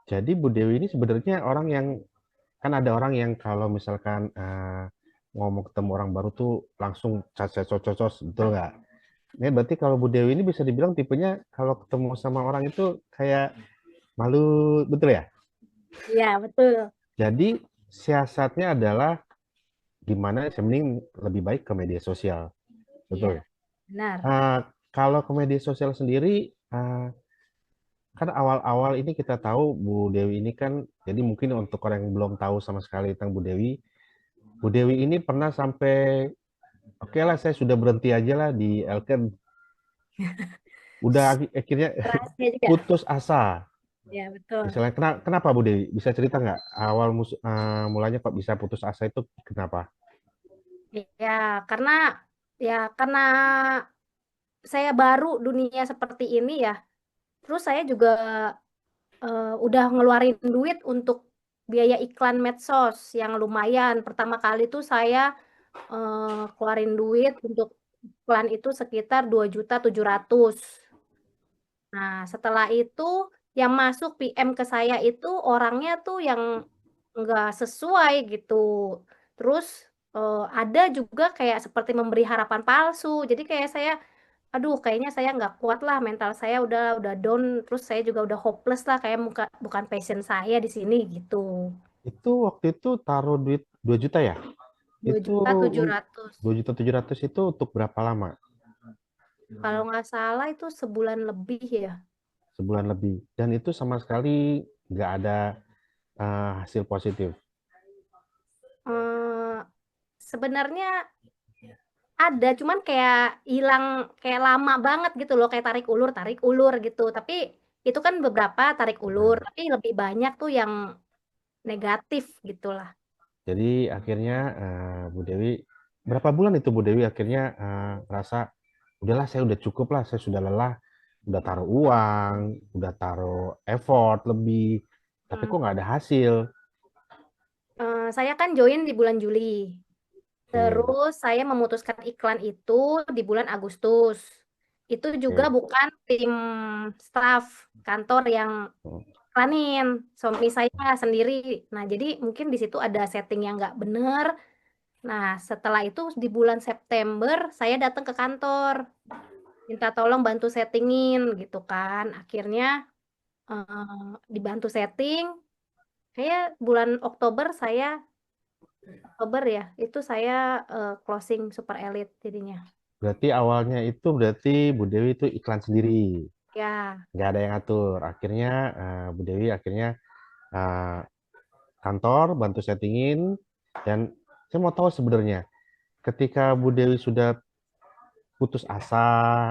Jadi Bu Dewi ini sebenarnya orang yang kan ada orang yang kalau misalkan ngomong ketemu orang baru tuh langsung cocos, betul nggak? Ini berarti kalau Bu Dewi ini bisa dibilang tipenya kalau ketemu sama orang itu kayak malu, betul ya? Iya, betul. Jadi siasatnya adalah gimana saya mending lebih baik ke media sosial, Iya, betul. benar. Eh, Kalau ke media sosial sendiri, kan awal-awal ini kita tahu Bu Dewi ini kan, jadi mungkin untuk orang yang belum tahu sama sekali tentang Bu Dewi ini pernah sampai, oke lah saya sudah berhenti aja lah di Elken, udah akhirnya Rahasia juga. putus asa. Ya, betul. Misalnya, kenapa Bu Dewi? Bisa cerita nggak awal mulanya kok bisa putus asa itu kenapa? Ya, karena karena saya baru dunia seperti ini ya. Terus saya juga udah ngeluarin duit untuk biaya iklan medsos yang lumayan. Pertama kali tuh saya keluarin duit untuk iklan itu sekitar 2.700.000. Nah, setelah itu yang masuk PM ke saya itu orangnya tuh yang nggak sesuai gitu. Terus ada juga kayak seperti memberi harapan palsu. Jadi kayak saya, aduh kayaknya saya nggak kuat lah, mental saya udah down. Terus saya juga udah hopeless lah, kayak bukan passion saya di sini gitu. Itu waktu itu taruh duit 2 juta ya? dua Itu juta tujuh ratus 2.700.000 itu untuk berapa lama? Kalau nggak salah itu sebulan lebih ya. Sebulan lebih. Dan itu sama sekali nggak ada hasil positif. Eh, Sebenarnya ada, cuman kayak hilang, kayak lama banget gitu loh, kayak tarik ulur gitu. Tapi itu kan beberapa tarik ulur, Nah, tapi lebih banyak tuh yang negatif gitulah. jadi akhirnya Bu Dewi, berapa bulan itu Bu Dewi akhirnya rasa, udahlah saya udah cukup lah, saya sudah lelah, udah taruh uang, udah taruh effort lebih, tapi Hmm. kok nggak ada hasil. Saya kan join di bulan Juli. Oke, Terus saya memutuskan iklan itu di bulan Agustus. Itu juga oke. bukan tim staff kantor yang iklanin, suami saya sendiri. Nah, jadi mungkin di situ ada setting yang nggak bener. Nah, setelah itu di bulan September saya datang ke kantor, minta tolong bantu settingin gitu kan. Akhirnya dibantu setting. Kayak bulan Oktober ya, itu saya closing Super Elite jadinya. Berarti awalnya itu berarti Bu Dewi itu iklan sendiri, Ya, nggak ada yang ngatur. Akhirnya Bu Dewi akhirnya eh, kantor bantu settingin, dan saya mau tahu sebenarnya ketika Bu Dewi sudah putus asa,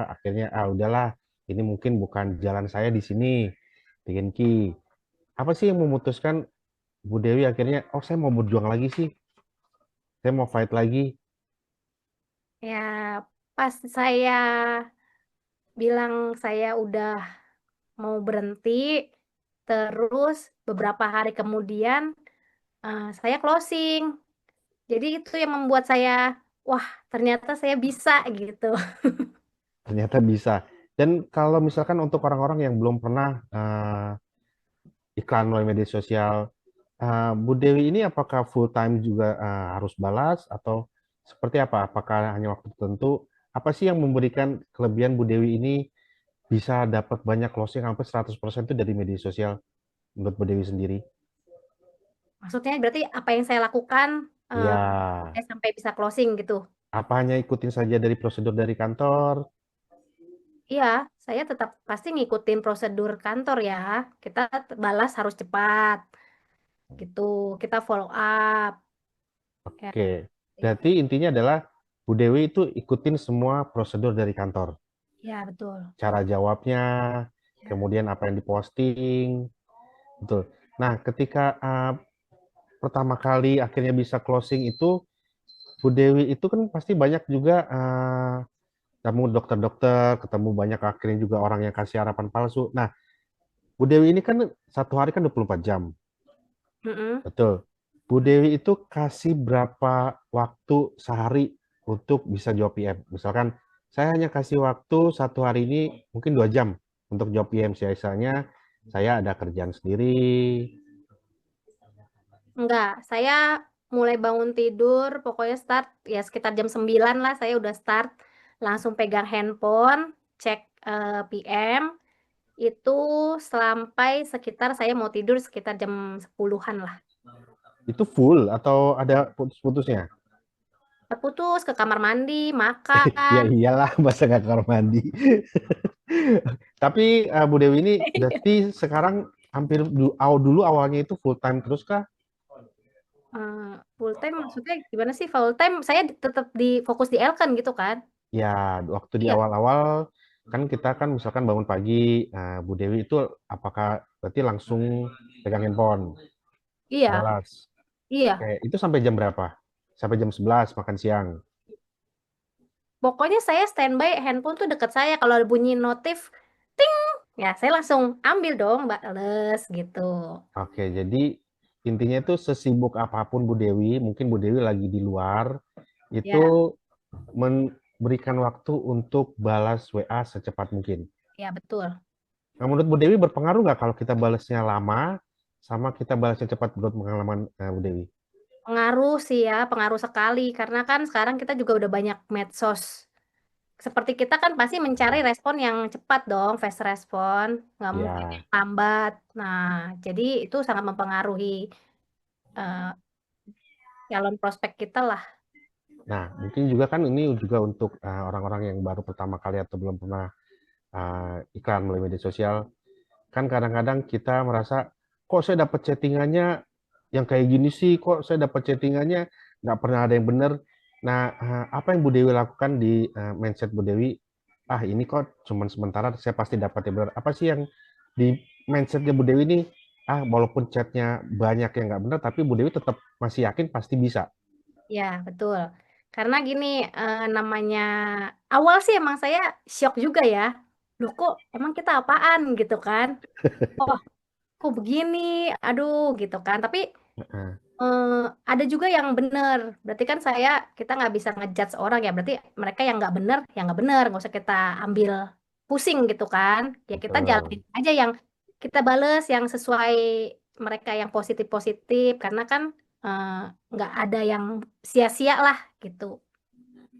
akhirnya udahlah, ini mungkin bukan jalan saya di sini di Genki. Apa sih yang memutuskan Bu Dewi akhirnya, oh saya mau berjuang lagi sih, saya mau fight lagi. ya pas saya bilang saya udah mau berhenti, terus beberapa hari kemudian saya closing. Jadi itu yang membuat saya, wah ternyata saya bisa gitu. Ternyata bisa. Dan kalau misalkan untuk orang-orang yang belum pernah iklan melalui media sosial, Bu Dewi ini apakah full time juga harus balas atau seperti apa? Apakah hanya waktu tertentu? Apa sih yang memberikan kelebihan Bu Dewi ini bisa dapat banyak closing hampir 100% itu dari media sosial menurut Bu Dewi sendiri? Maksudnya berarti apa yang saya lakukan eh, Ya, saya sampai bisa closing gitu. apa hanya ikutin saja dari prosedur dari kantor? Iya, saya tetap pasti ngikutin prosedur kantor ya. Kita balas harus cepat gitu. Kita follow up. Ya, Oke, berarti intinya adalah Bu Dewi itu ikutin semua prosedur dari kantor. ya betul. Cara jawabnya, Ya. kemudian apa yang diposting, betul. Nah, ketika pertama kali akhirnya bisa closing itu, Bu Dewi itu kan pasti banyak juga ketemu dokter-dokter, ketemu banyak akhirnya juga orang yang kasih harapan palsu. Nah, Bu Dewi ini kan satu hari kan 24 jam, Mm-mm. betul. Bu Dewi itu kasih berapa waktu sehari untuk bisa jawab PM? Misalkan saya hanya kasih waktu satu hari ini mungkin 2 jam untuk jawab PM, sisanya saya ada kerjaan sendiri. Enggak, saya mulai bangun tidur, pokoknya start ya sekitar jam 9 lah saya udah start. Langsung pegang handphone, cek PM, itu sampai sekitar saya mau tidur sekitar jam 10-an lah. Itu full atau ada putus-putusnya? Terputus ke kamar mandi, Ya makan. iyalah, masa nggak kamar mandi. Tapi Bu Dewi ini berarti sekarang hampir dulu awalnya itu full time terus kah? Eh, Full time maksudnya gimana sih? Full time saya tetap di fokus di Elkan gitu kan? Ya, waktu di Iya, awal-awal kan kita kan misalkan bangun pagi, Bu Dewi itu apakah berarti langsung pegang handphone, iya, balas. Oke, iya. itu sampai jam berapa? Sampai jam 11 makan siang. Pokoknya saya standby handphone tuh deket saya. Kalau ada bunyi notif, ting, ya saya langsung ambil dong, bales gitu. Oke, jadi intinya itu sesibuk apapun Bu Dewi, mungkin Bu Dewi lagi di luar, itu Ya, memberikan waktu untuk balas WA secepat mungkin. ya betul. Nah, menurut Bu Dewi berpengaruh nggak kalau kita balasnya lama sama kita balasnya cepat menurut pengalaman Bu Dewi? Pengaruh sih ya, pengaruh sekali. Karena kan sekarang kita juga udah banyak medsos. Seperti kita kan pasti mencari respon yang cepat dong, fast respon. Nggak mungkin Ya, yang lambat. Nah, jadi itu sangat mempengaruhi eh, calon prospek kita lah. nah mungkin juga kan ini juga untuk orang-orang yang baru pertama kali atau belum pernah iklan melalui media sosial. Kan kadang-kadang kita merasa, kok saya dapat chattingannya yang kayak gini sih, kok saya dapat chattingannya nggak pernah ada yang benar. Nah, apa yang Bu Dewi lakukan di mindset Bu Dewi? Ah, ini kok cuman sementara, saya pasti dapat yang benar. Apa sih yang di mindsetnya Bu Dewi ini? Ah, walaupun chatnya banyak yang nggak benar, tapi Bu Dewi tetap masih yakin pasti bisa. Ya, betul. Karena gini, namanya awal sih emang saya shock juga ya. Loh kok emang kita apaan gitu kan? Oh, kok begini? Aduh gitu kan. Tapi Heeh. eh, ada juga yang benar. Berarti kan kita nggak bisa ngejudge orang ya. Berarti mereka yang nggak benar, yang nggak benar. Nggak usah kita ambil pusing gitu kan. Ya kita Betul. jalanin aja yang kita bales yang sesuai mereka yang positif-positif. Karena kan eh, nggak ada yang sia-sia lah gitu.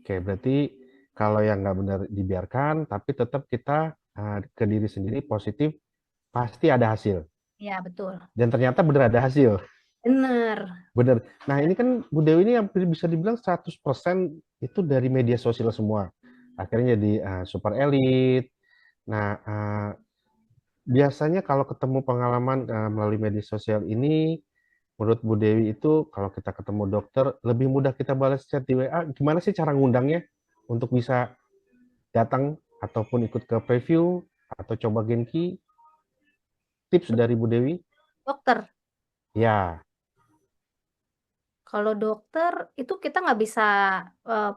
Oke, berarti kalau yang nggak benar dibiarkan, tapi tetap kita ke diri sendiri positif, pasti ada hasil. Ya betul. Dan ternyata benar ada hasil. Bener. Benar. Nah, ini kan Bu Dewi ini hampir bisa dibilang 100% itu dari media sosial semua. Akhirnya jadi super elit. Nah, biasanya kalau ketemu pengalaman melalui media sosial ini, menurut Bu Dewi itu kalau kita ketemu dokter, lebih mudah kita balas chat di WA. Gimana sih cara ngundangnya untuk bisa datang ataupun ikut ke preview atau coba Genki? Tips dari Bu Dewi? Dokter. Ya, Kalau dokter itu kita nggak bisa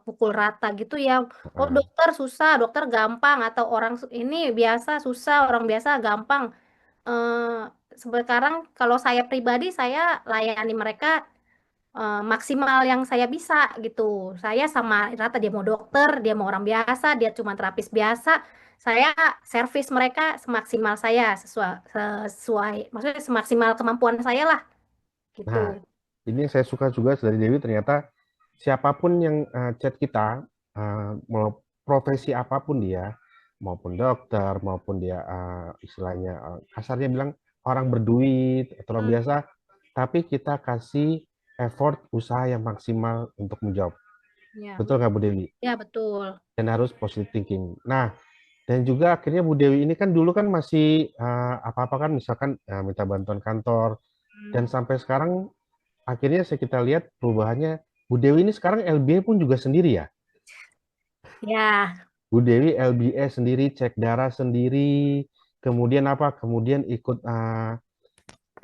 pukul rata gitu ya. Oh heeh, dokter susah, dokter gampang atau ini biasa susah, orang biasa gampang. Eh, Sekarang kalau saya pribadi saya layani mereka maksimal yang saya bisa gitu. Saya sama rata dia mau dokter, dia mau orang biasa, dia cuma terapis biasa. Saya servis mereka semaksimal saya sesuai maksudnya semaksimal kemampuan saya lah gitu. nah, ini yang saya suka juga dari Dewi ternyata siapapun yang chat kita, mau profesi apapun dia, maupun dokter, maupun dia istilahnya kasarnya bilang orang berduit atau orang Hmm, biasa, tapi kita kasih effort usaha yang maksimal untuk menjawab. ya, Betul nggak Bu Dewi? ya betul. Dan harus positive thinking. Nah, dan juga akhirnya Bu Dewi ini kan dulu kan masih apa-apa kan misalkan minta bantuan kantor, Hmm. dan sampai sekarang akhirnya saya kita lihat perubahannya Bu Dewi ini sekarang LBA pun juga sendiri ya. Ya, Bu Dewi LBA sendiri, cek darah sendiri, kemudian apa? Kemudian ikut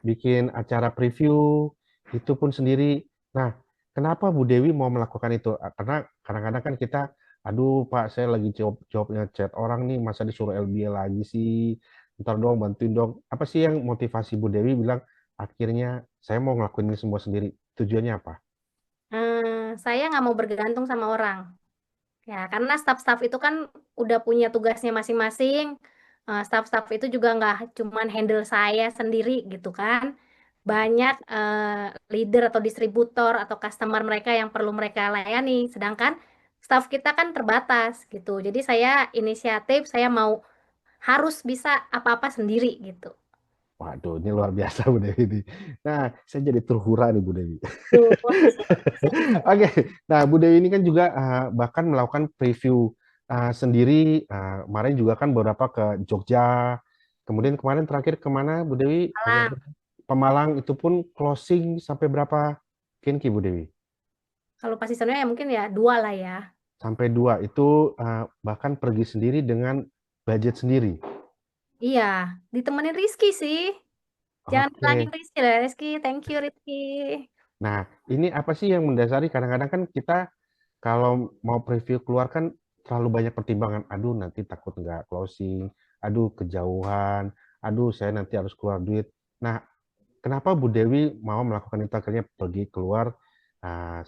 bikin acara preview itu pun sendiri. Nah, kenapa Bu Dewi mau melakukan itu? Karena kadang-kadang kan kita, aduh Pak, saya lagi jawabnya chat orang nih, masa disuruh LBA lagi sih? Ntar dong, bantuin dong. Apa sih yang motivasi Bu Dewi bilang, akhirnya saya mau ngelakuin ini semua sendiri. Tujuannya apa? saya nggak mau bergantung sama orang. Ya, karena staf-staf itu kan udah punya tugasnya masing-masing. staff-staff itu juga nggak cuman handle saya sendiri gitu kan. Banyak leader atau distributor atau customer mereka yang perlu mereka layani. Sedangkan staff kita kan terbatas gitu. Jadi saya inisiatif, saya mau harus bisa apa-apa sendiri gitu. Waduh, ini luar biasa Bu Dewi ini. Nah, saya jadi terhura nih Bu Dewi. Tuh. Oke, nah Bu Dewi ini kan juga bahkan melakukan preview sendiri. Kemarin juga kan beberapa ke Jogja. Kemudian kemarin terakhir kemana Bu Dewi? Malang. Pemalang itu pun closing sampai berapa Kinki Bu Dewi? Kalau pas seasonnya ya mungkin ya dua lah ya. Sampai dua. Itu bahkan pergi sendiri dengan budget sendiri. Iya, ditemenin Rizky sih. Jangan bilangin Oke. Rizky lah, Rizky. Thank you, Rizky. Nah, ini apa sih yang mendasari kadang-kadang kan kita kalau mau preview keluar kan terlalu banyak pertimbangan. Aduh, nanti takut nggak closing. Aduh, kejauhan. Aduh, saya nanti harus keluar duit. Nah, kenapa Bu Dewi mau melakukan itu akhirnya pergi keluar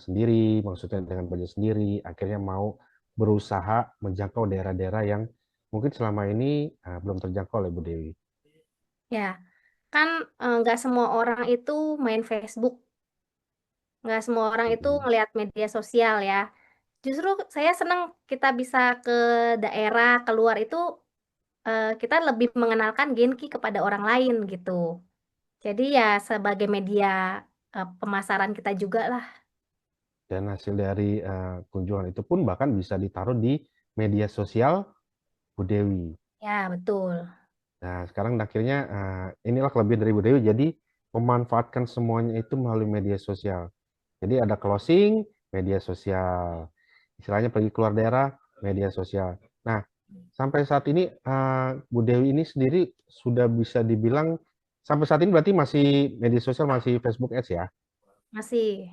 sendiri, maksudnya dengan budget sendiri, akhirnya mau berusaha menjangkau daerah-daerah yang mungkin selama ini belum terjangkau oleh Bu Dewi. Ya, kan nggak semua orang itu main Facebook. Nggak semua orang itu Mhm. ngelihat media sosial ya. Justru saya senang kita bisa ke daerah, keluar itu kita lebih mengenalkan Genki kepada orang lain gitu. Jadi ya sebagai media pemasaran kita juga lah. Dan hasil dari kunjungan itu pun bahkan bisa ditaruh di media sosial Bu Dewi. Ya, betul. Nah, sekarang akhirnya inilah kelebihan dari Bu Dewi, jadi memanfaatkan semuanya itu melalui media sosial. Jadi ada closing, media sosial. Istilahnya pergi keluar daerah, media sosial. Nah, sampai saat ini Bu Dewi ini sendiri sudah bisa dibilang, sampai saat ini berarti masih media sosial, masih Facebook Ads ya? Masih.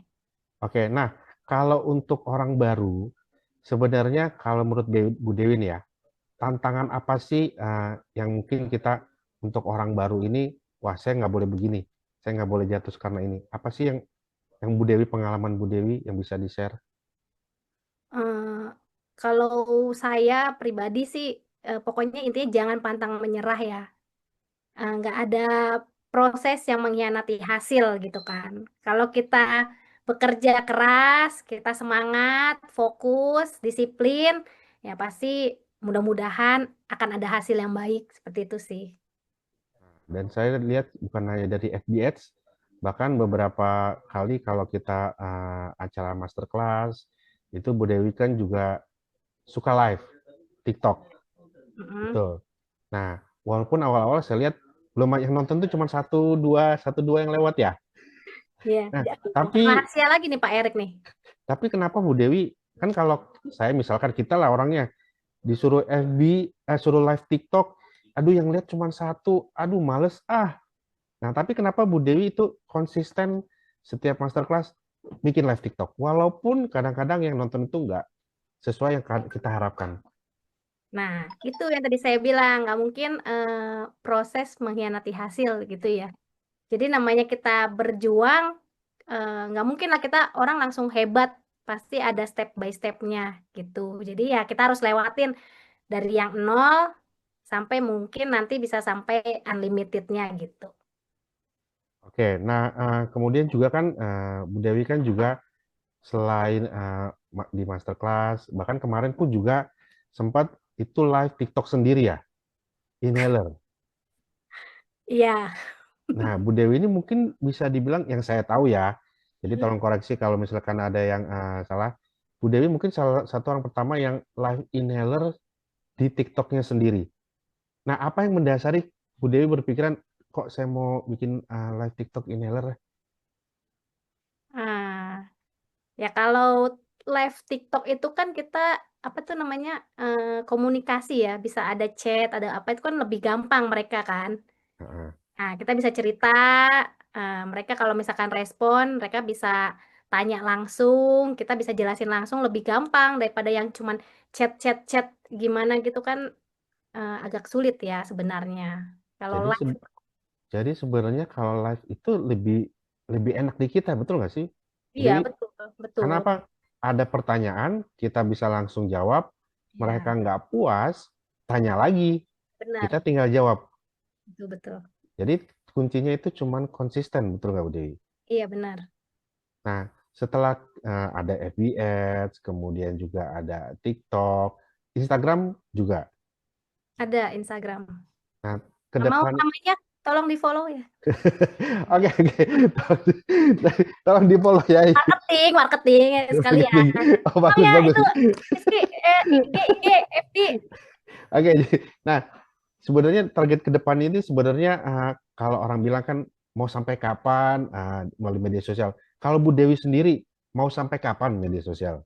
Oke, nah kalau untuk orang baru, sebenarnya kalau menurut Bu Dewi nih ya, tantangan apa sih yang mungkin kita untuk orang baru ini, wah saya nggak boleh begini, saya nggak boleh jatuh karena ini. Apa sih yang Bu Dewi, pengalaman Bu Dewi yang bisa di-share? Eh, Kalau saya pribadi sih, pokoknya intinya jangan pantang menyerah ya. Nggak ada proses yang mengkhianati hasil gitu kan. Kalau kita bekerja keras, kita semangat, fokus, disiplin, ya pasti mudah-mudahan akan ada hasil yang baik seperti itu sih. Dan saya lihat bukan hanya dari FB Ads, bahkan beberapa kali kalau kita acara masterclass, itu Bu Dewi kan juga suka live TikTok. Mm-mm. Betul. Nah, walaupun awal-awal saya lihat belum yang nonton tuh cuma satu dua yang lewat ya. Iya, Nah, bukan tapi rahasia lagi nih Pak Erik nih. tapi kenapa Bu Dewi, kan kalau saya misalkan kita lah orangnya disuruh FB, suruh live TikTok, aduh yang lihat cuma satu, aduh males ah. Nah, tapi kenapa Bu Dewi itu konsisten setiap masterclass bikin live TikTok, walaupun kadang-kadang yang nonton itu nggak sesuai yang kita harapkan. Nah, itu yang tadi saya bilang, nggak mungkin proses mengkhianati hasil gitu ya. Jadi namanya kita berjuang, nggak mungkin lah kita orang langsung hebat, pasti ada step by stepnya gitu. Jadi ya kita harus lewatin dari yang nol sampai mungkin nanti bisa sampai unlimitednya gitu. Oke, nah kemudian juga kan Bu Dewi kan juga selain di masterclass, bahkan kemarin pun juga sempat itu live TikTok sendiri ya, inhaler. Iya, Nah, Bu Dewi ini mungkin bisa dibilang yang saya tahu ya, jadi tolong koreksi kalau misalkan ada yang salah. Bu Dewi mungkin salah satu orang pertama yang live inhaler di TikToknya sendiri. Nah, apa yang mendasari Bu Dewi berpikiran, kok saya mau bikin live TikTok inhaler? ah, ya kalau live TikTok itu kan kita apa tuh namanya komunikasi ya, bisa ada chat, ada apa itu kan lebih gampang mereka kan. Heeh. Nah, kita bisa cerita, mereka kalau misalkan respon, mereka bisa tanya langsung, kita bisa jelasin langsung lebih gampang daripada yang cuman chat gimana gitu kan agak sulit ya sebenarnya. Kalau Jadi live, jadi sebenarnya kalau live itu lebih lebih enak di kita, betul nggak sih, Bu iya Dewi? betul, betul. Kenapa? Ada pertanyaan, kita bisa langsung jawab, mereka Ya, nggak puas, tanya lagi. Kita benar. tinggal jawab. Betul, betul. Jadi kuncinya itu cuman konsisten, betul nggak Bu Dewi? Iya, benar. Nah, setelah ada FB Ads, kemudian juga ada TikTok, Instagram juga. Ada Instagram. Nah, ke Mau depan, namanya? Tolong di-follow ya. oke oke, tolong di follow ya. Marketing, marketing sekalian. Oh Oh bagus ya, bagus. itu Rizky, IG, FB. Oke, nah sebenarnya target ke depan ini sebenarnya kalau orang bilang kan mau sampai kapan melalui media sosial. Kalau Bu Dewi sendiri mau sampai kapan media sosial?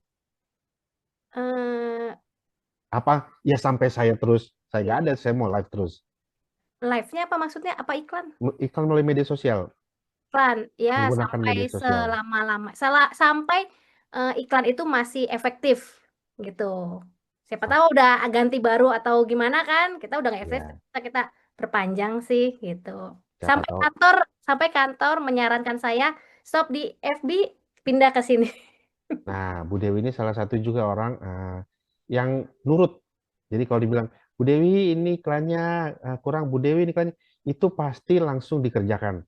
Eh, Apa ya sampai saya terus, saya nggak ada, saya mau live terus. live-nya apa maksudnya? Apa iklan? Iklan melalui media sosial, Iklan, ya menggunakan sampai media sosial. selama-lama, sampai iklan itu masih efektif gitu. Siapa Oh, tahu udah ganti baru atau gimana kan? Kita udah nggak efektif, ya, kita perpanjang sih gitu. siapa Sampai tahu. kantor, sampai kantor menyarankan saya stop di FB, pindah ke sini. Nah, Bu Dewi ini salah satu juga orang yang nurut. Jadi kalau dibilang, Bu Dewi ini iklannya kurang, Bu Dewi ini iklannya, itu pasti langsung dikerjakan.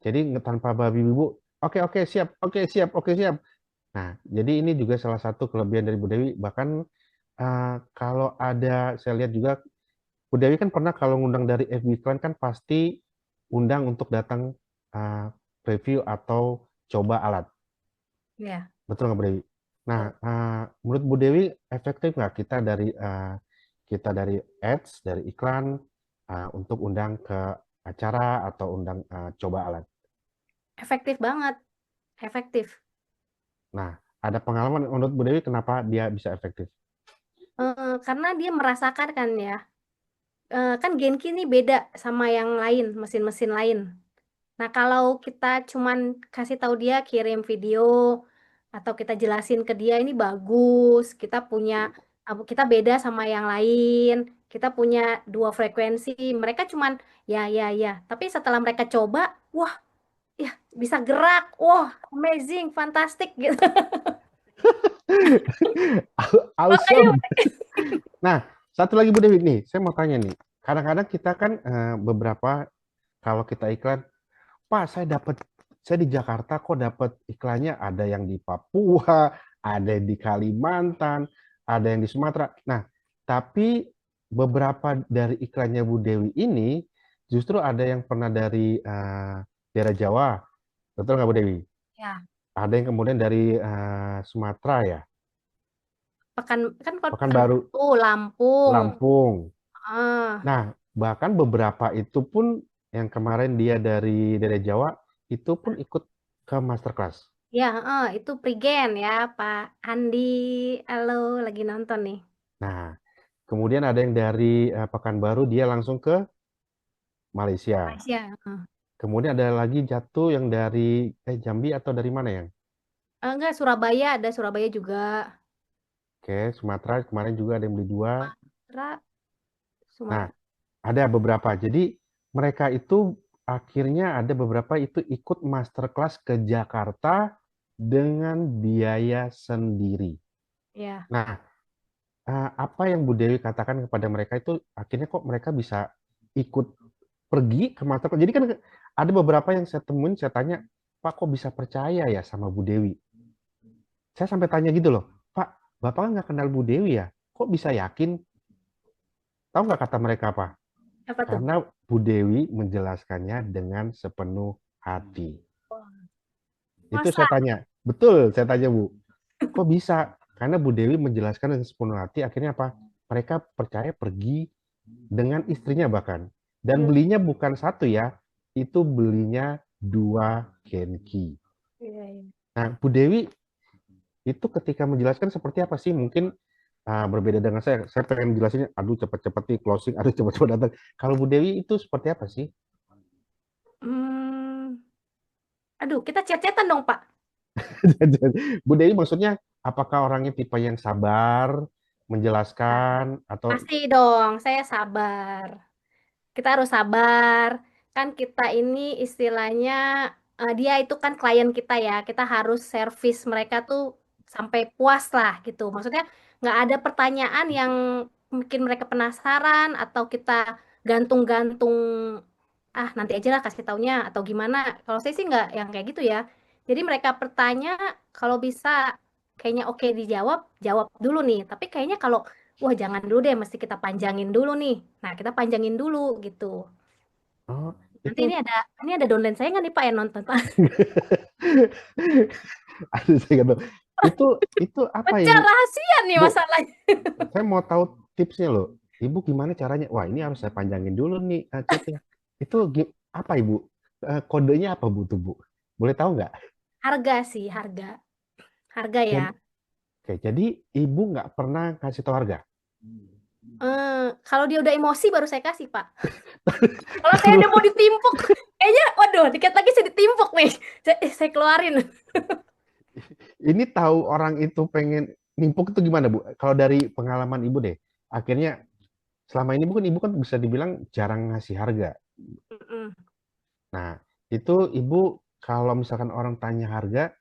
Jadi tanpa babi bu, oke oke siap, oke siap, oke siap. Nah, jadi ini juga salah satu kelebihan dari Bu Dewi. Bahkan kalau ada, saya lihat juga, Bu Dewi kan pernah kalau ngundang dari FB iklan kan pasti undang untuk datang uh, review atau coba alat. Ya, Betul nggak Bu Dewi? Nah, betul. menurut Bu Dewi efektif nggak kita dari ads, dari iklan untuk undang ke acara atau undang coba alat? Efektif banget, efektif. Nah, ada pengalaman menurut Bu Dewi kenapa dia bisa efektif? Karena dia merasakan kan ya. Kan Genki ini beda sama yang lain, mesin-mesin lain. Nah, kalau kita cuman kasih tahu dia kirim video atau kita jelasin ke dia ini bagus, kita beda sama yang lain, kita punya dua frekuensi. Mereka cuman ya ya ya, tapi setelah mereka coba, wah, ya bisa gerak. Wah, amazing, fantastic gitu. Makanya Awesome. Nah, satu lagi Bu Dewi nih, saya mau tanya nih. Kadang-kadang kita kan beberapa kalau kita iklan, Pak, saya di Jakarta kok dapat iklannya ada yang di Papua, ada yang di Kalimantan, ada yang di Sumatera. Nah, tapi beberapa dari iklannya Bu Dewi ini justru ada yang pernah dari daerah Jawa, betul nggak Bu Dewi? ya, Ada yang kemudian dari Sumatera ya, pekan kan kalau Pekanbaru, Pekanbaru, Lampung. Lampung. Ah, Nah, bahkan beberapa itu pun yang kemarin dia dari daerah Jawa itu pun ikut ke masterclass. ya, itu Prigen ya, Pak Andi. Halo, lagi nonton nih. Nah, kemudian ada yang dari Pekanbaru dia langsung ke Malaysia. Malaysia. Kemudian ada lagi jatuh yang dari Jambi atau dari mana yang? Enggak, Surabaya ada Surabaya juga. Oke, Sumatera kemarin juga ada yang beli dua. Sumatera, Nah, Sumatera. ada beberapa. Jadi mereka itu akhirnya ada beberapa itu ikut masterclass ke Jakarta dengan biaya sendiri. Ya, Nah, apa yang Bu Dewi katakan kepada mereka itu akhirnya kok mereka bisa ikut pergi ke masterclass. Jadi kan ada beberapa yang saya temuin, saya tanya, Pak kok bisa percaya ya sama Bu Dewi? Saya sampai tanya gitu loh, Pak, Bapak kan nggak kenal Bu Dewi ya? Kok bisa yakin? Tahu nggak kata mereka apa? apa tuh? Karena Bu Dewi menjelaskannya dengan sepenuh hati. Itu Masa? saya tanya, betul saya tanya Bu, kok bisa? Karena Bu Dewi menjelaskan dengan sepenuh hati, akhirnya apa? Mereka percaya pergi dengan istrinya bahkan. Dan Hmm, belinya bukan satu ya, itu belinya dua Genki. iya, iya. Nah, Bu Dewi itu ketika menjelaskan seperti apa sih? Mungkin berbeda dengan saya pengen jelasinnya, aduh cepet-cepet nih closing, aduh cepet-cepet datang. Kalau Bu Dewi itu seperti apa sih? Hmm, aduh, kita chat-chatan dong, Pak. Bu Dewi maksudnya apakah orangnya tipe yang sabar, Nah, menjelaskan, atau pasti dong, saya sabar. Kita harus sabar. Kan kita ini istilahnya, dia itu kan klien kita ya. Kita harus servis mereka tuh sampai puas lah gitu. Maksudnya nggak ada pertanyaan yang bikin mereka penasaran atau kita gantung-gantung, ah nanti aja lah kasih taunya atau gimana. Kalau saya sih nggak yang kayak gitu ya. Jadi mereka bertanya, kalau bisa kayaknya oke dijawab, jawab dulu nih. Tapi kayaknya kalau wah jangan dulu deh, mesti kita panjangin dulu nih. Nah, kita panjangin dulu gitu. Oh, Nanti itu ini ada downline saya nggak nih Pak yang nonton Pak? aduh, saya nggak tahu. Itu apa Pecah yang rahasia nih Bu? masalahnya. Saya mau tahu tipsnya loh. Ibu gimana caranya? Wah, ini harus saya panjangin dulu nih chatnya. Itu apa Ibu? Kodenya apa Bu tuh Bu? Boleh tahu nggak? Harga sih, harga. Harga ya. Jadi, oke, jadi Ibu nggak pernah kasih tahu harga. Kalau dia udah emosi baru saya kasih, Pak. Kalau saya udah mau ditimpuk, kayaknya, waduh, dikit lagi saya ditimpuk nih. Saya keluarin. Ini tahu orang itu pengen nimpuk itu gimana Bu? Kalau dari pengalaman Ibu deh, akhirnya selama ini Ibu kan bisa dibilang jarang ngasih harga. Mm-mm. Nah, itu Ibu kalau misalkan orang tanya harga,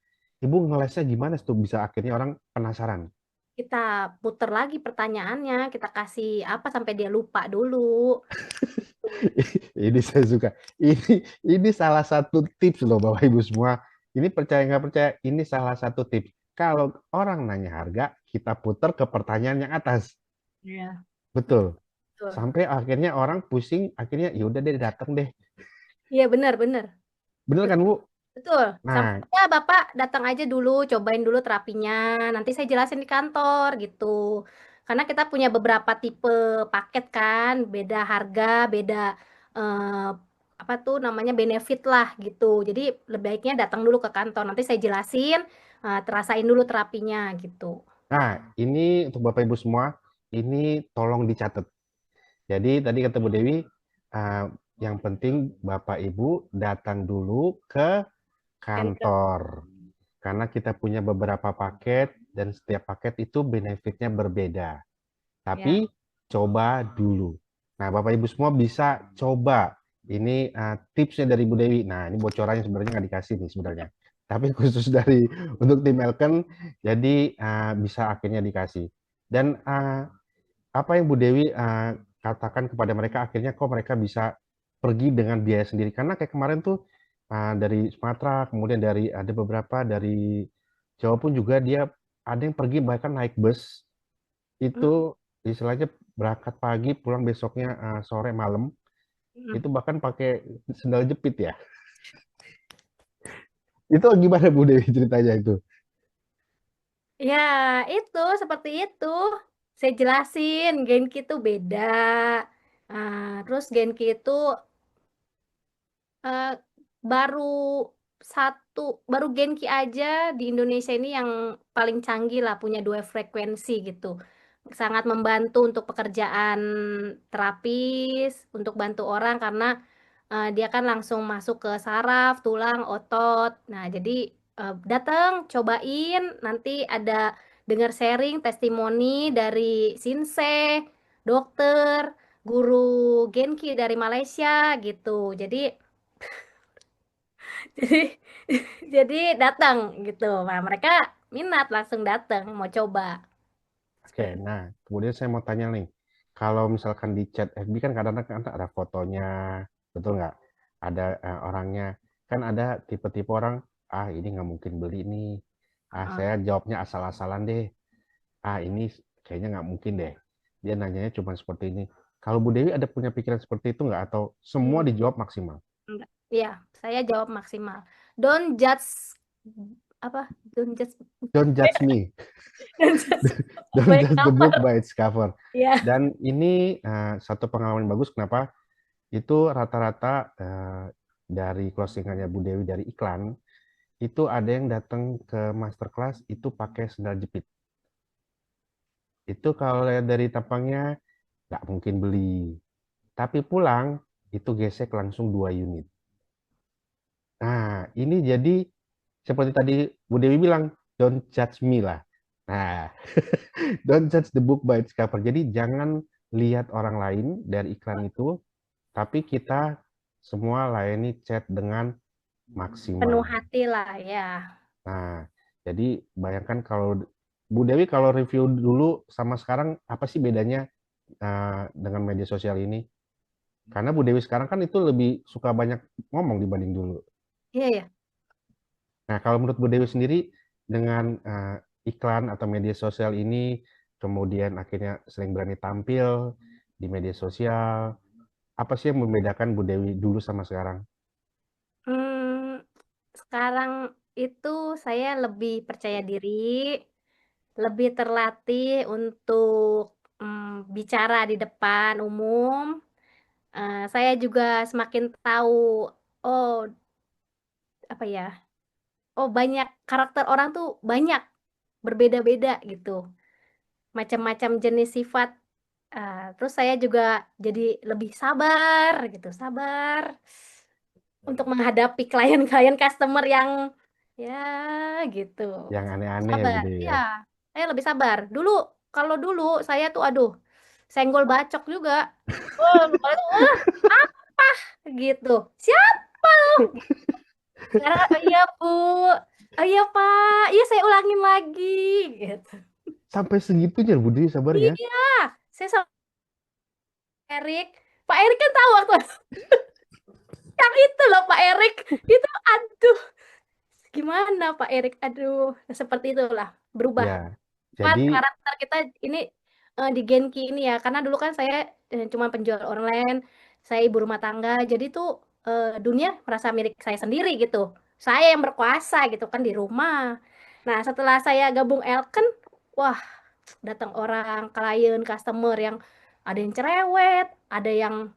Ibu ngelesnya gimana tuh bisa akhirnya orang penasaran? Kita puter lagi pertanyaannya, kita kasih apa sampai dia lupa dulu. Ini saya suka. Ini salah satu tips loh Bapak Ibu semua. Ini percaya nggak percaya, ini salah satu tips. Kalau orang nanya harga, kita putar ke pertanyaan yang atas. Iya. Betul. Betul. Sampai akhirnya orang pusing, akhirnya ya udah deh datang deh. Iya, benar-benar. Bener kan Betul. Bu? Betul. Nah, Sampai ya Bapak datang aja dulu, cobain dulu terapinya. Nanti saya jelasin di kantor gitu. Karena kita punya beberapa tipe paket kan, beda harga, beda eh, apa tuh namanya benefit lah gitu. Jadi lebih baiknya datang dulu ke kantor. Nanti saya jelasin, terasain dulu terapinya gitu. ini untuk Bapak Ibu semua, ini tolong dicatat. Jadi tadi kata Bu Dewi, uh, yang penting Bapak Ibu datang dulu ke Kan kantor. Karena kita punya beberapa paket dan setiap paket itu benefitnya berbeda. ya. Tapi coba dulu. Nah, Bapak Ibu semua bisa coba. Ini tipsnya dari Bu Dewi. Nah, ini bocorannya sebenarnya nggak dikasih nih sebenarnya. Tapi khusus dari untuk tim Elken, jadi bisa akhirnya dikasih. Dan apa yang Bu Dewi katakan kepada mereka, akhirnya kok mereka bisa pergi dengan biaya sendiri. Karena kayak kemarin tuh dari Sumatera, kemudian dari ada beberapa dari Jawa pun juga dia ada yang pergi bahkan naik bus Mm, itu istilahnya berangkat pagi pulang besoknya sore malam mm. itu bahkan pakai sendal jepit ya. Itu gimana Bu Dewi ceritanya itu? Ya, itu seperti itu. Saya jelasin, Genki itu beda. Terus Genki itu eh, baru satu, baru Genki aja di Indonesia ini yang paling canggih lah, punya dua frekuensi gitu. Sangat membantu untuk pekerjaan terapis, untuk bantu orang karena dia kan langsung masuk ke saraf, tulang, otot. Nah, jadi datang, cobain, nanti ada dengar sharing, testimoni dari Sinsei, dokter, guru Genki dari Malaysia gitu. Jadi jadi jadi datang gitu. Nah, mereka minat langsung datang mau coba. Oke, Seperti nah kemudian saya mau tanya nih, kalau misalkan di chat FB kan kadang-kadang kan ada fotonya, betul nggak? Ada orangnya, kan ada tipe-tipe orang, ini nggak mungkin beli nih, uh, saya jawabnya asal-asalan deh, ini kayaknya nggak mungkin deh, dia nanyanya cuma seperti ini. Kalau Bu Dewi ada punya pikiran seperti itu nggak? Atau semua hmm, dijawab maksimal? enggak. Ya, saya jawab maksimal. Don't judge apa? Don't judge Don't judge me, don't judge don't by judge the book cover. by its cover. Ya. Dan ini satu pengalaman bagus, kenapa? Itu rata-rata dari closingannya Bu Dewi dari iklan, itu ada yang datang ke masterclass itu pakai sendal jepit. Itu kalau lihat dari tampangnya nggak mungkin beli. Tapi pulang itu gesek langsung 2 unit. Nah, ini jadi seperti tadi Bu Dewi bilang, don't judge me lah. Nah, don't judge the book by its cover. Jadi jangan lihat orang lain dari iklan itu, tapi kita semua layani chat dengan Penuh maksimal. hati lah ya. Nah, jadi bayangkan kalau Bu Dewi kalau review dulu sama sekarang apa sih bedanya? dengan media sosial ini? Karena Bu Dewi sekarang kan itu lebih suka banyak ngomong dibanding dulu. Iya ya. Nah, kalau menurut Bu Dewi sendiri dengan iklan atau media sosial ini, kemudian akhirnya sering berani tampil di media sosial, apa sih yang membedakan Bu Dewi dulu sama sekarang? Sekarang itu saya lebih percaya diri, lebih terlatih untuk bicara di depan umum. Saya juga semakin tahu, oh apa ya, oh banyak karakter orang tuh banyak berbeda-beda gitu, macam-macam jenis sifat. Terus saya juga jadi lebih sabar gitu, sabar untuk menghadapi klien-klien customer yang ya gitu. Yang aneh-aneh ya Bu Sabar. Dewi Iya, ya? saya lebih sabar. Kalau dulu saya tuh aduh, senggol bacok juga. Oh, kalau itu apa gitu. Siapa lu? Sekarang oh iya Bu. Oh iya Pak. Iya saya ulangin lagi gitu. Sampai segitunya Bu Dewi sabarnya. Iya, saya sama Erik. Pak Erik kan tahu waktu yang itu loh Pak Erik. Itu aduh, gimana Pak Erik? Aduh, seperti itulah berubah. Ya, Buat jadi karakter kita ini di Genki ini ya, karena dulu kan saya cuma penjual online, saya ibu rumah tangga, jadi tuh dunia merasa milik saya sendiri gitu. Saya yang berkuasa gitu kan di rumah. Nah, setelah saya gabung Elken, wah, datang orang, klien, customer yang ada yang cerewet, ada yang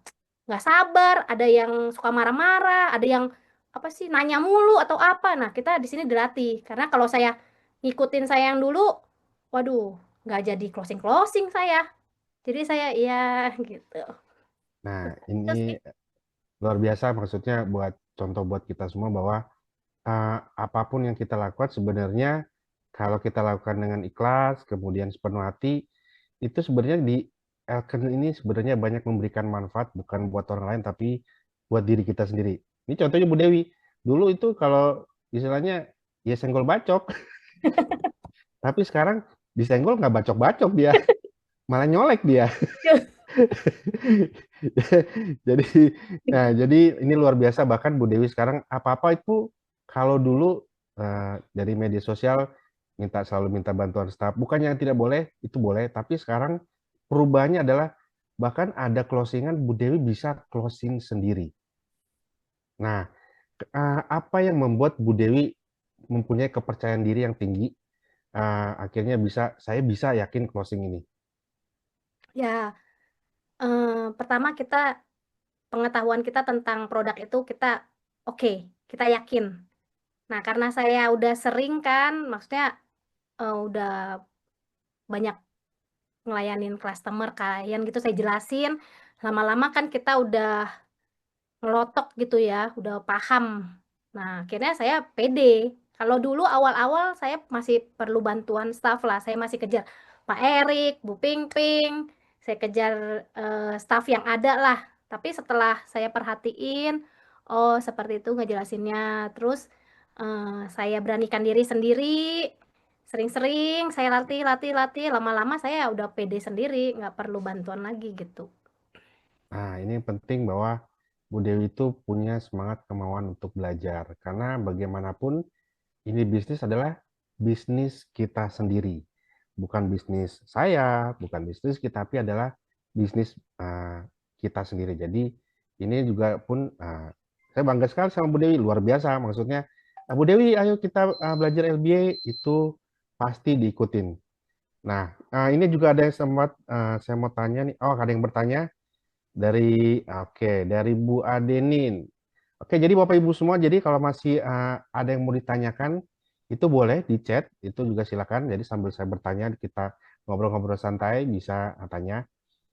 nggak sabar, ada yang suka marah-marah, ada yang apa sih nanya mulu atau apa. Nah, kita di sini dilatih karena kalau saya ngikutin saya yang dulu, waduh, nggak jadi closing saya. Jadi saya iya gitu. nah Itu ini sih. luar biasa maksudnya buat contoh buat kita semua bahwa apapun yang kita lakukan sebenarnya kalau kita lakukan dengan ikhlas, kemudian sepenuh hati, itu sebenarnya di Elken ini sebenarnya banyak memberikan manfaat bukan buat orang lain tapi buat diri kita sendiri. Ini contohnya Bu Dewi. Dulu itu kalau istilahnya ya senggol bacok, tapi sekarang disenggol nggak bacok-bacok dia, malah nyolek dia. Jadi, jadi ini luar biasa. Bahkan Bu Dewi sekarang apa-apa itu kalau dulu dari media sosial selalu minta bantuan staf. Bukannya yang tidak boleh, itu boleh. Tapi sekarang perubahannya adalah bahkan ada closingan Bu Dewi bisa closing sendiri. Nah, apa yang membuat Bu Dewi mempunyai kepercayaan diri yang tinggi? Akhirnya saya bisa yakin closing ini. Ya, pertama kita pengetahuan kita tentang produk itu kita oke, kita yakin. Nah, karena saya udah sering kan, maksudnya udah banyak ngelayanin customer klien gitu saya jelasin, lama-lama kan kita udah ngelotok gitu ya, udah paham. Nah, akhirnya saya pede. Kalau dulu awal-awal saya masih perlu bantuan staff lah, saya masih kejar Pak Erik, Bu Pingping, saya kejar staff yang ada lah. Tapi setelah saya perhatiin, oh seperti itu ngejelasinnya. Terus saya beranikan diri sendiri, sering-sering saya latih, latih, latih. Lama-lama saya udah pede sendiri, nggak perlu bantuan lagi gitu. Nah, ini penting bahwa Bu Dewi itu punya semangat kemauan untuk belajar. Karena bagaimanapun ini bisnis adalah bisnis kita sendiri. Bukan bisnis saya, bukan bisnis kita, tapi adalah bisnis kita sendiri. Jadi ini juga pun saya bangga sekali sama Bu Dewi, luar biasa. Maksudnya, Bu Dewi ayo kita belajar LBA itu pasti diikutin. Nah, ini juga ada yang sempat saya mau tanya nih. Oh, ada yang bertanya dari Bu Adenin. Oke, jadi Bapak Ibu semua, jadi kalau masih ada yang mau ditanyakan, itu boleh di chat, itu juga silakan. Jadi sambil saya bertanya, kita ngobrol-ngobrol santai, bisa tanya.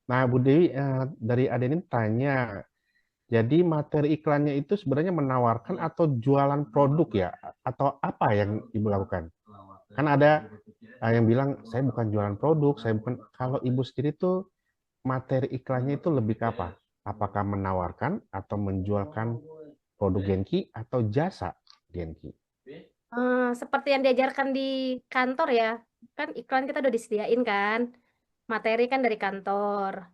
Nah, Bu Dewi, dari Adenin tanya, jadi materi iklannya itu sebenarnya menawarkan atau jualan produk ya? Atau apa yang Ibu lakukan? Kan ada yang bilang, saya bukan jualan produk, saya bukan, kalau Ibu sendiri tuh materi iklannya itu lebih ke apa? Apakah menawarkan atau menjualkan produk Genki atau jasa Genki? Seperti yang diajarkan di kantor ya, kan iklan kita udah disediain kan. materi kan dari kantor.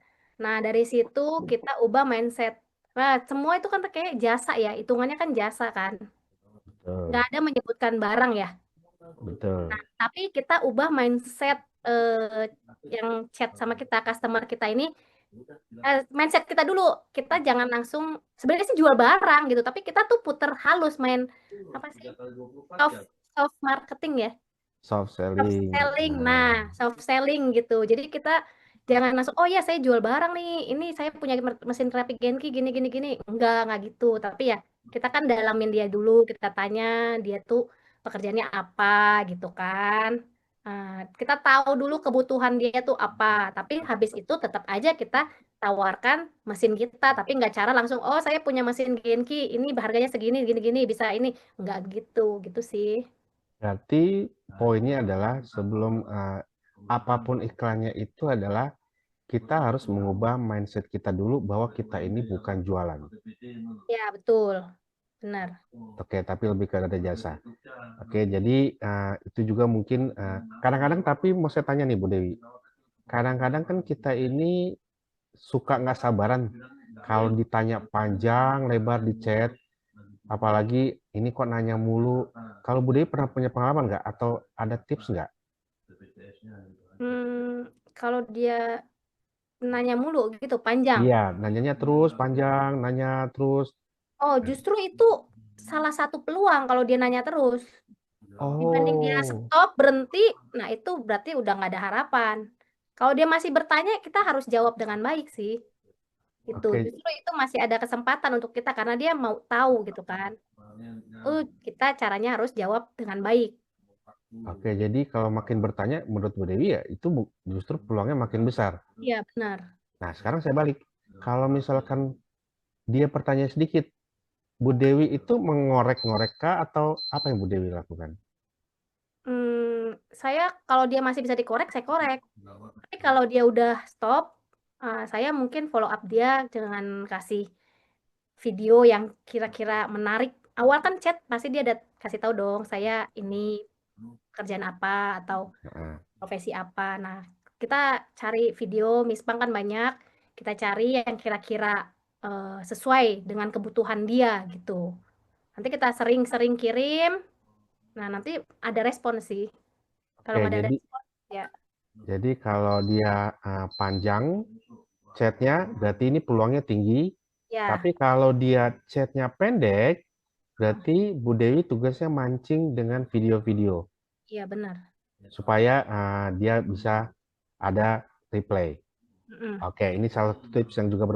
Nah, dari situ kita ubah mindset. Nah, semua itu kan kayak jasa ya, hitungannya kan jasa kan. Nggak Betul, ada menyebutkan barang ya. betul. Tapi kita ubah mindset yang chat sama kita, customer kita ini, mindset kita dulu. Kita jangan langsung, sebenarnya sih jual barang gitu, tapi kita tuh puter halus main, apa sih, soft, soft marketing ya. Soft Soft selling. selling. Nah, Nah, soft selling gitu. Jadi kita jangan langsung, oh ya saya jual barang nih. Ini saya punya mesin terapi Genki gini gini gini. Enggak gitu. Tapi ya kita kan dalamin dia dulu, kita tanya dia tuh pekerjaannya apa gitu kan. Nah, kita tahu dulu kebutuhan dia tuh apa. Tapi habis itu tetap aja kita tawarkan mesin kita, tapi nggak cara langsung, oh saya punya mesin Genki, ini harganya segini, gini-gini, bisa ini. Nggak gitu, gitu sih. berarti poinnya adalah sebelum apapun iklannya itu adalah kita harus mengubah mindset kita dulu bahwa kita ini bukan jualan. Ya, betul. Benar. Oke, tapi lebih ke ada jasa. Oke, jadi itu juga mungkin kadang-kadang tapi mau saya tanya nih Bu Dewi. Kadang-kadang kan kita ini suka nggak sabaran kalau ditanya panjang lebar di chat, apalagi ini kok nanya mulu. Kalau Bu Dewi pernah punya pengalaman nggak atau ada tips nggak? Kalau dia nanya mulu gitu, panjang. Iya, nanyanya terus panjang, nanya terus. Oh, justru itu salah satu peluang kalau dia nanya terus. Dibanding dia Oh, stop, berhenti, nah itu berarti udah nggak ada harapan. Kalau dia masih bertanya, kita harus jawab dengan baik sih. Itu oke. justru itu masih ada kesempatan untuk kita karena dia mau tahu gitu kan. Kita caranya harus jawab dengan baik. Oke, jadi kalau makin bertanya menurut Bu Dewi ya itu justru peluangnya makin besar. Iya, benar. Nah, sekarang saya balik. Kalau misalkan dia bertanya sedikit, Bu Dewi itu mengorek-ngorek kah atau apa yang Bu Dewi lakukan? Saya kalau dia masih bisa dikorek, saya korek. Tapi kalau dia udah stop, saya mungkin follow up dia dengan kasih video yang kira-kira menarik. Awal kan chat pasti dia ada kasih tahu dong, saya ini kerjaan apa atau Nah, profesi apa. Nah, kita cari video, Mispang kan banyak. Kita cari yang kira-kira sesuai dengan kebutuhan dia gitu. Nanti kita sering-sering kirim. Nah, nanti ada respon sih. Kalau oke, nggak ada respon, ya, jadi kalau dia panjang chatnya, berarti ini peluangnya tinggi. Tapi ya, kalau dia chatnya pendek, berarti Bu Dewi tugasnya mancing dengan video-video iya benar. supaya dia bisa ada replay. Mm-mm. Oke, ini salah satu tips yang juga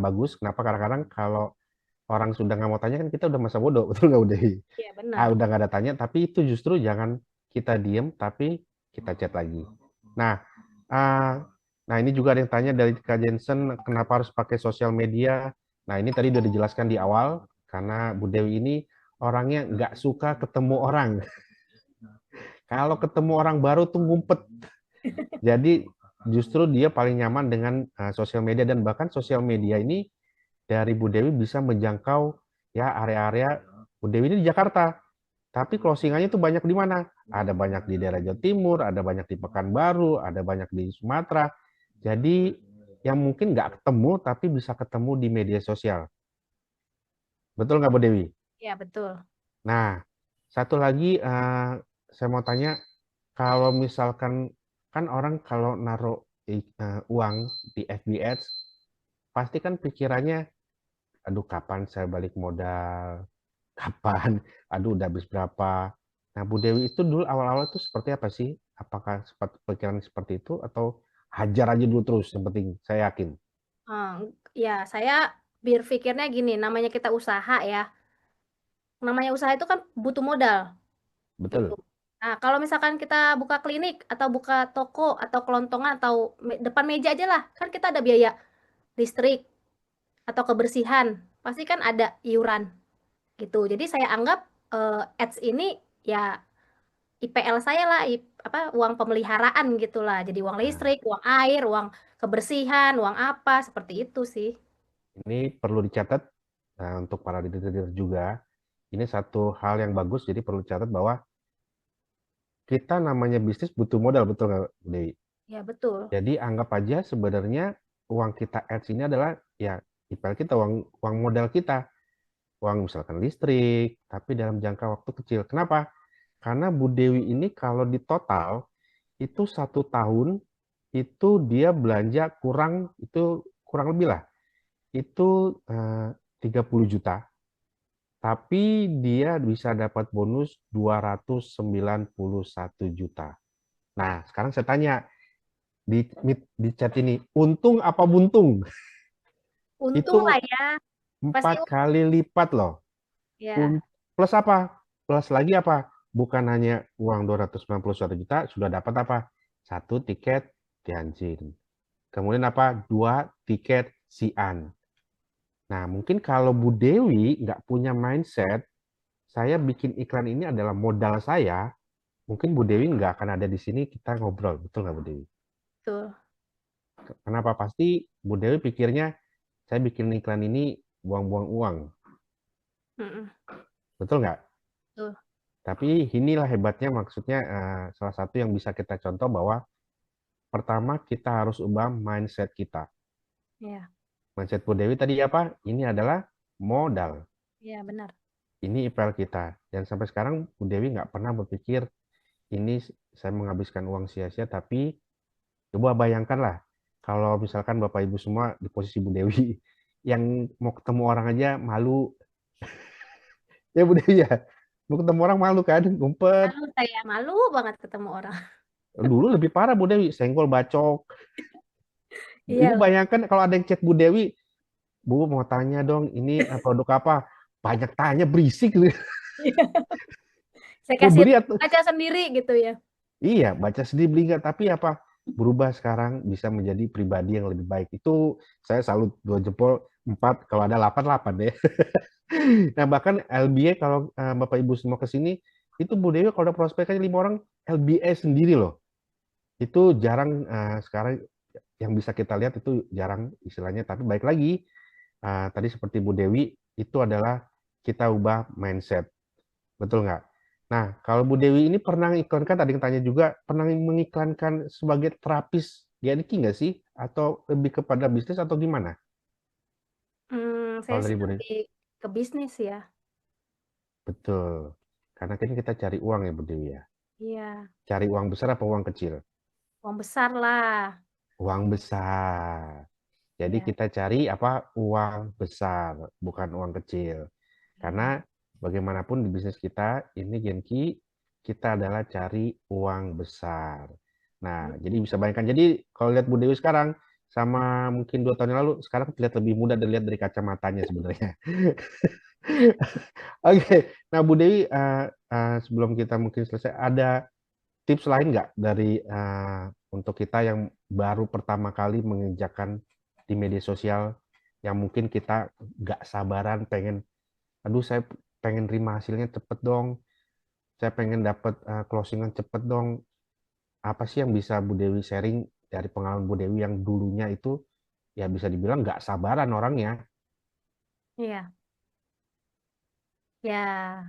bagus. Kenapa? Kadang-kadang kalau orang sudah nggak mau tanya kan kita udah masa bodoh, betul nggak udah? Iya benar. Udah nggak ada tanya, tapi itu justru jangan kita diem, tapi kita chat lagi. Nah, ah, nah ini juga ada yang tanya dari Kak Jensen, kenapa harus pakai sosial media? Nah ini tadi udah dijelaskan di awal, karena Bu Dewi ini orangnya nggak suka ketemu orang. Kalau ketemu orang baru tuh ngumpet. Jadi justru dia paling nyaman dengan sosial media dan bahkan sosial media ini dari Bu Dewi bisa menjangkau ya area-area Bu Dewi ini di Jakarta. Tapi closingannya itu banyak di mana? Ada banyak di daerah Jawa Timur, ada banyak di Pekanbaru, ada banyak di Sumatera. Jadi yang mungkin nggak ketemu tapi bisa ketemu di media sosial. Betul nggak Bu Dewi? Iya betul. Nah, satu lagi saya mau tanya, kalau misalkan kan orang kalau naruh uang di FB Ads, pasti kan pikirannya, aduh kapan saya balik modal, kapan, aduh udah habis berapa. Nah, Bu Dewi itu dulu awal-awal itu seperti apa sih? Apakah pikiran seperti itu atau hajar aja dulu terus, yang penting saya yakin. Eh, ya, saya berpikirnya gini, namanya kita usaha ya. Namanya usaha itu kan butuh modal gitu. Betul. Nah, kalau misalkan kita buka klinik atau buka toko atau kelontongan atau depan meja aja lah, kan kita ada biaya listrik atau kebersihan, pasti kan ada iuran gitu. Jadi saya anggap ads ini ya IPL saya lah, apa uang pemeliharaan gitulah. Jadi uang Nah, listrik, uang air, uang kebersihan, uang apa seperti itu sih. ini perlu dicatat untuk para leader juga. Ini satu hal yang bagus, jadi perlu dicatat bahwa kita namanya bisnis butuh modal, betul nggak, Bu Dewi? Ya, betul. Jadi anggap aja sebenarnya uang kita ads ini adalah ya IPL kita, uang modal kita, uang misalkan listrik, tapi dalam jangka waktu kecil. Kenapa? Karena Bu Dewi ini kalau di total itu 1 tahun itu dia belanja kurang lebih lah itu 30 juta, tapi dia bisa dapat bonus 291 juta. Nah, sekarang saya tanya di chat ini, untung apa buntung? Untung lah Itu ya. Pasti 4 kali lipat loh. ya. Plus apa? Plus lagi apa? Bukan hanya uang 291 juta, sudah dapat apa? 1 tiket Tianjin. Kemudian apa? 2 tiket Xi'an. Nah, mungkin kalau Bu Dewi nggak punya mindset, saya bikin iklan ini adalah modal saya, mungkin Bu Dewi nggak akan ada di sini kita ngobrol. Betul nggak Bu Dewi? Betul. Kenapa? Pasti Bu Dewi pikirnya, saya bikin iklan ini buang-buang uang. Mm-mm. Betul nggak? Betul. Tapi inilah hebatnya, maksudnya salah satu yang bisa kita contoh bahwa pertama kita harus ubah mindset kita. Ya, Mindset Bu Dewi tadi apa? Ini adalah modal. ya benar. Ini IPL kita. Dan sampai sekarang Bu Dewi nggak pernah berpikir ini saya menghabiskan uang sia-sia, tapi coba bayangkanlah kalau misalkan Bapak Ibu semua di posisi Bu Dewi yang mau ketemu orang aja malu, ya Bu Dewi ya, mau ketemu orang malu kan, ngumpet. Malu saya, malu banget ketemu orang. Dulu lebih parah Bu Dewi, senggol bacok. Ibu Iya loh. bayangkan kalau ada yang chat Bu Dewi, Bu mau tanya dong, ini produk apa? Banyak tanya, berisik. Saya Mau kasih beli atau aja sendiri gitu ya. iya, baca sedih beli nggak, tapi apa? Berubah sekarang bisa menjadi pribadi yang lebih baik. Itu saya salut 2 jempol 4, kalau ada 8 8 deh. Nah, bahkan LBA kalau Bapak Ibu semua ke sini, itu Bu Dewi kalau ada prospeknya 5 orang, LBA sendiri loh. Itu jarang sekarang yang bisa kita lihat, itu jarang istilahnya. Tapi baik lagi, tadi seperti Bu Dewi, itu adalah kita ubah mindset. Betul nggak? Nah, kalau Bu Dewi ini pernah iklankan, tadi yang tanya juga, pernah mengiklankan sebagai terapis GNK nggak sih? Atau lebih kepada bisnis atau gimana? Saya Kalau dari sih Bu Dewi? lebih ke bisnis ya. Betul. Karena kan kita cari uang ya Bu Dewi ya. Iya, Cari uang besar apa uang kecil? uang besar lah. Uang besar. Jadi Ya, kita cari apa? Uang besar, bukan uang kecil. ya. Karena bagaimanapun di bisnis kita, ini Genki, kita adalah cari uang besar. Nah, jadi bisa bayangkan. Jadi kalau lihat Bu Dewi sekarang, sama mungkin 2 tahun yang lalu, sekarang terlihat lebih mudah dilihat dari kacamatanya sebenarnya. Oke, nah Bu Dewi, sebelum kita mungkin selesai, ada tips lain nggak dari untuk kita yang baru pertama kali menginjakan di media sosial, yang mungkin kita nggak sabaran pengen, aduh saya pengen terima hasilnya cepet dong, saya pengen dapat closingan cepet dong. Apa sih yang bisa Bu Dewi sharing dari pengalaman Bu Dewi yang dulunya itu ya bisa dibilang nggak sabaran orangnya. Iya. Ya,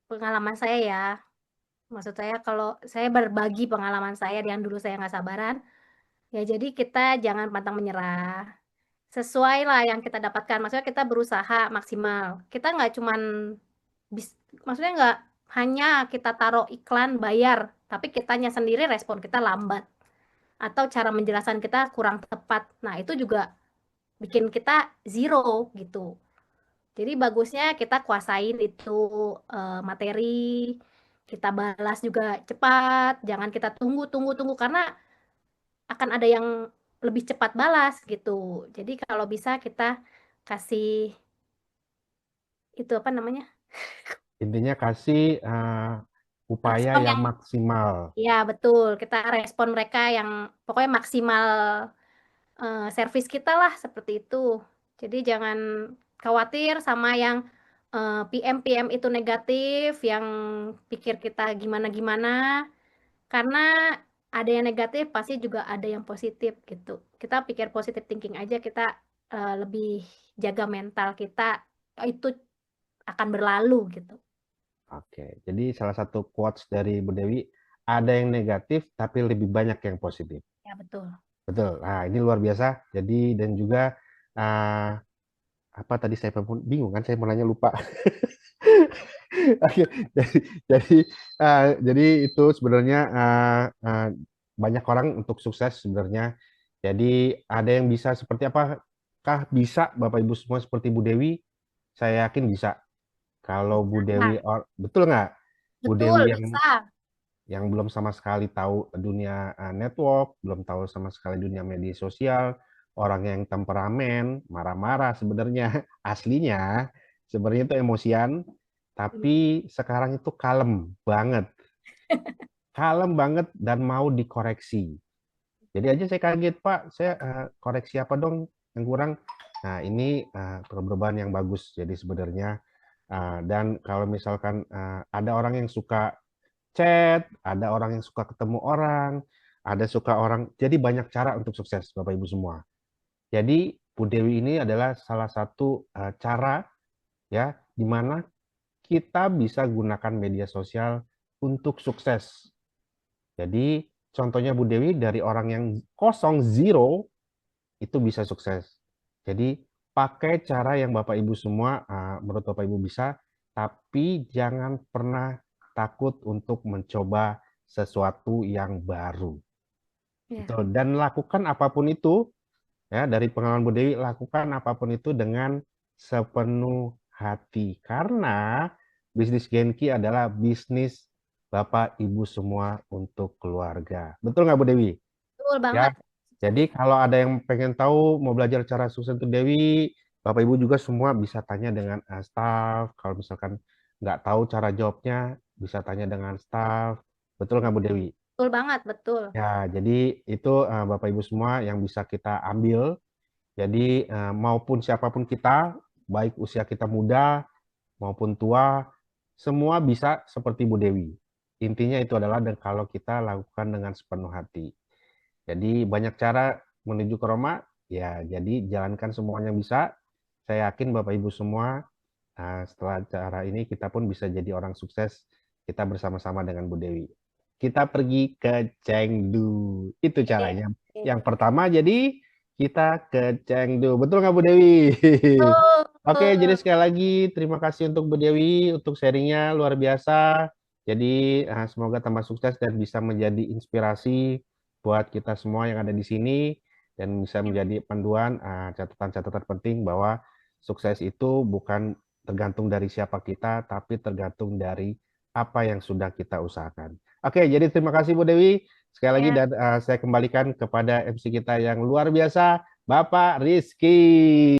pengalaman saya ya. Maksud saya kalau saya berbagi pengalaman saya yang dulu saya nggak sabaran, ya jadi kita jangan pantang menyerah. Sesuai lah yang kita dapatkan. Maksudnya kita berusaha maksimal. Kita nggak cuman bis, maksudnya nggak hanya kita taruh iklan bayar, tapi kitanya sendiri respon kita lambat atau cara menjelaskan kita kurang tepat. Nah, itu juga bikin kita zero gitu. Jadi bagusnya kita kuasain itu materi, kita balas juga cepat, jangan kita tunggu tunggu tunggu karena akan ada yang lebih cepat balas gitu. Jadi kalau bisa kita kasih itu apa namanya? Intinya kasih upaya Respon yang yang maksimal. ya betul, kita respon mereka yang pokoknya maksimal servis kita lah seperti itu. Jadi jangan khawatir sama yang PM-PM itu negatif, yang pikir kita gimana-gimana, karena ada yang negatif pasti juga ada yang positif gitu. Kita pikir positif thinking aja, kita lebih jaga mental kita, itu akan berlalu gitu. Oke, jadi salah satu quotes dari Bu Dewi, ada yang negatif, tapi lebih banyak yang positif. Ya, betul. Betul. Nah, ini luar biasa. Jadi, dan juga, uh, apa tadi saya bingung kan, saya mau nanya lupa. Oke, jadi, jadi itu sebenarnya banyak orang untuk sukses sebenarnya. Jadi ada yang bisa seperti apakah bisa Bapak Ibu semua seperti Bu Dewi? Saya yakin bisa. Kalau Bu Dewi, Nah, betul nggak? Bu betul, Dewi bisa. yang belum sama sekali tahu dunia network, belum tahu sama sekali dunia media sosial, orang yang temperamen, marah-marah sebenarnya aslinya sebenarnya itu emosian, tapi sekarang itu kalem banget dan mau dikoreksi. Jadi aja saya kaget, Pak, saya koreksi apa dong yang kurang? Nah, ini perubahan yang bagus. Jadi sebenarnya dan kalau misalkan ada orang yang suka chat, ada orang yang suka ketemu orang, ada suka orang. Jadi banyak cara untuk sukses, Bapak Ibu semua. Jadi Bu Dewi ini adalah salah satu cara ya di mana kita bisa gunakan media sosial untuk sukses. Jadi contohnya Bu Dewi dari orang yang kosong zero itu bisa sukses. Jadi pakai cara yang Bapak Ibu semua menurut Bapak Ibu bisa, tapi jangan pernah takut untuk mencoba sesuatu yang baru. Ya, Betul. Dan lakukan apapun itu ya dari pengalaman Bu Dewi, lakukan apapun itu dengan sepenuh hati karena bisnis Genki adalah bisnis Bapak Ibu semua untuk keluarga. Betul nggak Bu Dewi? betul Ya, banget. jadi kalau ada yang pengen tahu mau belajar cara sukses untuk Dewi, Bapak Ibu juga semua bisa tanya dengan staff. Kalau misalkan nggak tahu cara jawabnya, bisa tanya dengan staff. Betul nggak Bu Dewi? Betul banget, betul. Ya, jadi itu Bapak Ibu semua yang bisa kita ambil. Jadi maupun siapapun kita, baik usia kita muda maupun tua, semua bisa seperti Bu Dewi. Intinya itu adalah dan kalau kita lakukan dengan sepenuh hati. Jadi banyak cara menuju ke Roma, ya jadi jalankan semuanya bisa. Saya yakin Bapak Ibu semua setelah cara ini kita pun bisa jadi orang sukses. Kita bersama-sama dengan Bu Dewi. Kita pergi ke Chengdu. Itu Oke. caranya. Yang Oke. pertama jadi kita ke Chengdu. Betul nggak Bu Dewi? Oke, jadi Betul. sekali lagi terima kasih untuk Bu Dewi untuk sharingnya luar biasa. Jadi semoga tambah sukses dan bisa menjadi inspirasi buat kita semua yang ada di sini dan bisa menjadi panduan catatan-catatan penting bahwa sukses itu bukan tergantung dari siapa kita, tapi tergantung dari apa yang sudah kita usahakan. Oke, jadi terima kasih Bu Dewi. Sekali lagi Ya. dan saya kembalikan kepada MC kita yang luar biasa, Bapak Rizky.